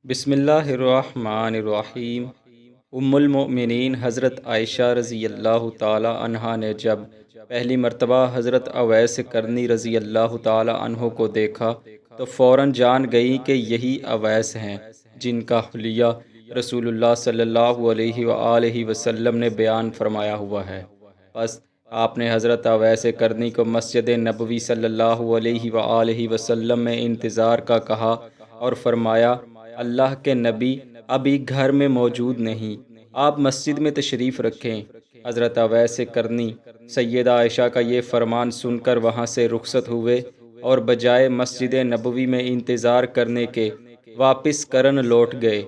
بسم اللہ الرحمن الرحیم۔ ام المؤمنین حضرت عائشہ رضی اللہ تعالی عنہا نے جب پہلی مرتبہ حضرت اویس کرنی رضی اللہ تعالی عنہ کو دیکھا تو فوراً جان گئی کہ یہی اویس ہیں جن کا حلیہ رسول اللہ صلی اللہ علیہ وآلہ وسلم نے بیان فرمایا ہوا ہے۔ پس آپ نے حضرت اویس کرنی کو مسجد نبوی صلی اللہ علیہ وآلہ وسلم میں انتظار کا کہا اور فرمایا، اللہ کے نبی ابھی گھر میں موجود نہیں، آپ مسجد میں تشریف رکھیں۔ حضرت اویس کرنی سیدہ عائشہ کا یہ فرمان سن کر وہاں سے رخصت ہوئے اور بجائے مسجد نبوی میں انتظار کرنے کے واپس کرن لوٹ گئے۔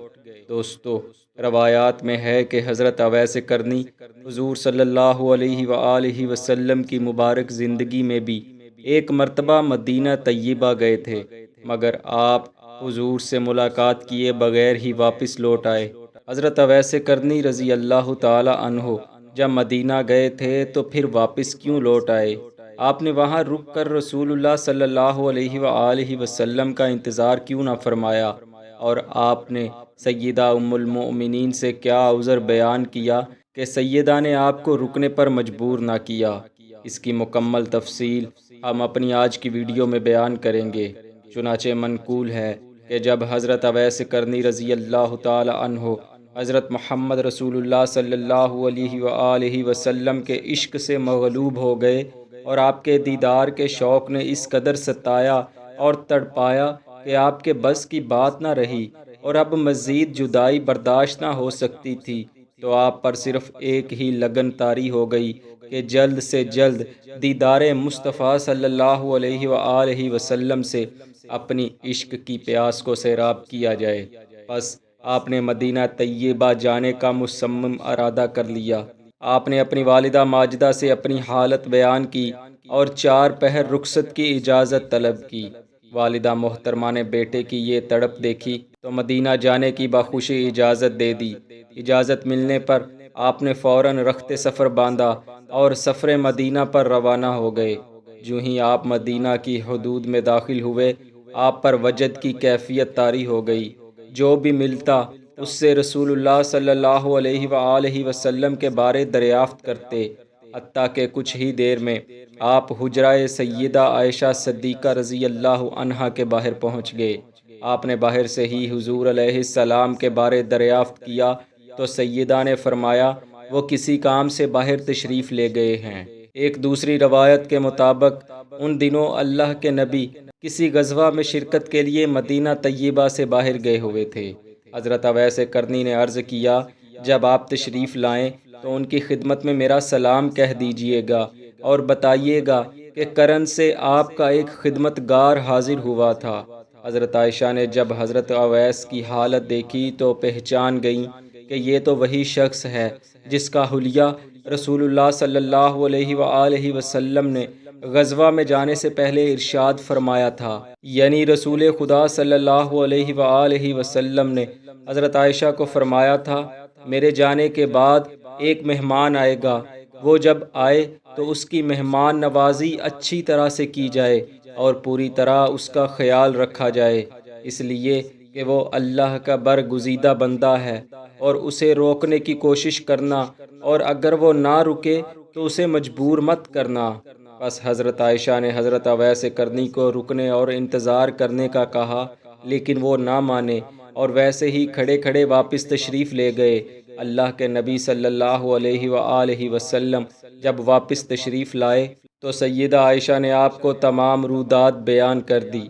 دوستو، روایات میں ہے کہ حضرت اویس کرنی حضور صلی اللہ علیہ وآلہ وسلم کی مبارک زندگی میں بھی ایک مرتبہ مدینہ طیبہ گئے تھے، مگر آپ حضور سے ملاقات کیے بغیر ہی واپس لوٹ آئے۔ حضرت اویس کرنی رضی اللہ تعالی عنہ جب مدینہ گئے تھے تو پھر واپس کیوں لوٹ آئے؟ آپ نے وہاں رک کر رسول اللہ صلی اللہ علیہ وآلہ وسلم کا انتظار کیوں نہ فرمایا؟ اور آپ نے سیدہ ام المؤمنین سے کیا عذر بیان کیا کہ سیدہ نے آپ کو رکنے پر مجبور نہ کیا؟ اس کی مکمل تفصیل ہم اپنی آج کی ویڈیو میں بیان کریں گے۔ چنانچہ منقول ہے کہ جب حضرت اویس کرنی رضی اللہ تعالی عنہ حضرت محمد رسول اللہ صلی اللہ علیہ وآلہ وسلم کے عشق سے مغلوب ہو گئے اور آپ کے دیدار کے شوق نے اس قدر ستایا اور تڑپایا کہ آپ کے بس کی بات نہ رہی اور اب مزید جدائی برداشت نہ ہو سکتی تھی، تو آپ پر صرف ایک ہی لگن طاری ہو گئی کہ جلد سے جلد دیدار مصطفیٰ صلی اللہ علیہ وآلہ وسلم سے اپنی عشق کی پیاس کو سیراب کیا جائے۔ بس آپ نے مدینہ طیبہ جانے کا مصمم ارادہ کر لیا۔ آپ نے اپنی والدہ ماجدہ سے اپنی حالت بیان کی اور 4 پہر رخصت کی اجازت طلب کی۔ والدہ محترمہ نے بیٹے کی یہ تڑپ دیکھی تو مدینہ جانے کی بخوشی اجازت دے دی۔ اجازت ملنے پر آپ نے فوراً رخت سفر باندھا اور سفر مدینہ پر روانہ ہو گئے۔ جو ہی آپ مدینہ کی حدود میں داخل ہوئے، آپ پر وجد کی کیفیت طاری ہو گئی۔ جو بھی ملتا اس سے رسول اللہ صلی اللہ علیہ وآلہ وسلم کے بارے دریافت کرتے، حتیٰ کہ کچھ ہی دیر میں آپ حجرہ سیدہ عائشہ صدیقہ رضی اللہ عنہا کے باہر پہنچ گئے۔ آپ نے باہر سے ہی حضور علیہ السلام کے بارے دریافت کیا تو سیدہ نے فرمایا، وہ کسی کام سے باہر تشریف لے گئے ہیں۔ ایک دوسری روایت کے مطابق ان دنوں اللہ کے نبی کسی غزوہ میں شرکت کے لیے مدینہ طیبہ سے باہر گئے ہوئے تھے۔ حضرت اویس کرنی نے عرض کیا، جب آپ تشریف لائیں تو ان کی خدمت میں میرا سلام کہہ دیجئے گا اور بتائیے گا کہ کرن سے آپ کا ایک خدمت گار حاضر ہوا تھا۔ حضرت عائشہ نے جب حضرت اویس کی حالت دیکھی تو پہچان گئیں کہ یہ تو وہی شخص ہے جس کا حلیہ رسول اللہ صلی اللہ علیہ وآلہ وسلم نے غزوہ میں جانے سے پہلے ارشاد فرمایا تھا۔ یعنی رسول خدا صلی اللہ علیہ وآلہ وسلم نے حضرت عائشہ کو فرمایا تھا، میرے جانے کے بعد ایک مہمان آئے گا، وہ جب آئے تو اس کی مہمان نوازی اچھی طرح سے کی جائے اور پوری طرح اس کا خیال رکھا جائے، اس لیے کہ وہ اللہ کا برگزیدہ بندہ ہے، اور اسے روکنے کی کوشش کرنا، اور اگر وہ نہ رکے تو اسے مجبور مت کرنا۔ بس حضرت عائشہ نے حضرت اویس کرنی کو رکنے اور انتظار کرنے کا کہا، لیکن وہ نہ مانے اور ویسے ہی کھڑے کھڑے واپس تشریف لے گئے۔ اللہ کے نبی صلی اللہ علیہ وآلہ وسلم جب واپس تشریف لائے تو سیدہ عائشہ نے آپ کو تمام رودات بیان کر دی۔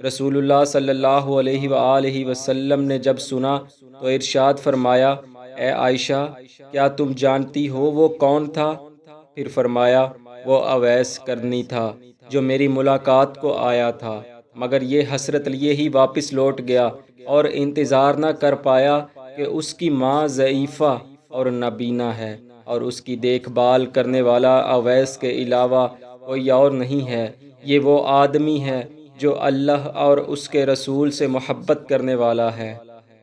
رسول اللہ صلی اللہ علیہ وآلہ وسلم نے جب سنا تو ارشاد فرمایا، اے عائشہ، کیا تم جانتی ہو وہ کون تھا؟ پھر فرمایا، وہ اویس کرنی تھا جو میری ملاقات کو آیا تھا، مگر یہ حسرت لیے ہی واپس لوٹ گیا اور انتظار نہ کر پایا کہ اس کی ماں ضعیفہ اور نابینا ہے، اور اس کی دیکھ بھال کرنے والا اویس کے علاوہ کوئی اور نہیں ہے۔ یہ وہ آدمی ہے جو اللہ اور اس کے رسول سے محبت کرنے والا ہے۔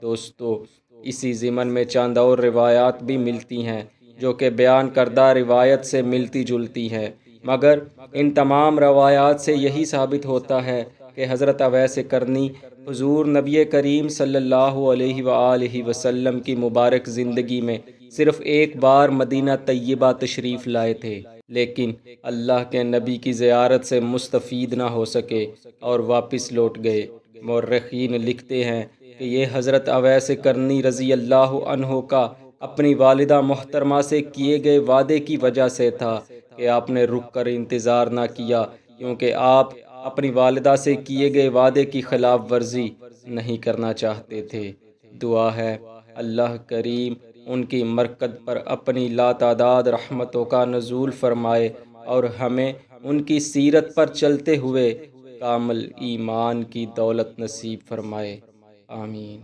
دوستو، اسی ضمن میں چند اور روایات بھی ملتی ہیں جو کہ بیان کردہ روایت سے ملتی جلتی ہیں، مگر ان تمام روایات سے یہی ثابت ہوتا ہے کہ حضرت اویس کرنی حضور نبی کریم صلی اللہ علیہ وآلہ وسلم کی مبارک زندگی میں صرف ایک بار مدینہ طیبہ تشریف لائے تھے، لیکن اللہ کے نبی کی زیارت سے مستفید نہ ہو سکے اور واپس لوٹ گئے۔ مورخین لکھتے ہیں کہ یہ حضرت اویس کرنی رضی اللہ عنہ کا اپنی والدہ محترمہ سے کیے گئے وعدے کی وجہ سے تھا کہ آپ نے رک کر انتظار نہ کیا، کیونکہ آپ اپنی والدہ سے کیے گئے وعدے کی خلاف ورزی نہیں کرنا چاہتے تھے۔ دعا ہے اللہ کریم ان کی مرکز پر اپنی لاتعداد رحمتوں کا نزول فرمائے اور ہمیں ان کی سیرت پر چلتے ہوئے کامل ایمان کی دولت نصیب فرمائے۔ آمین۔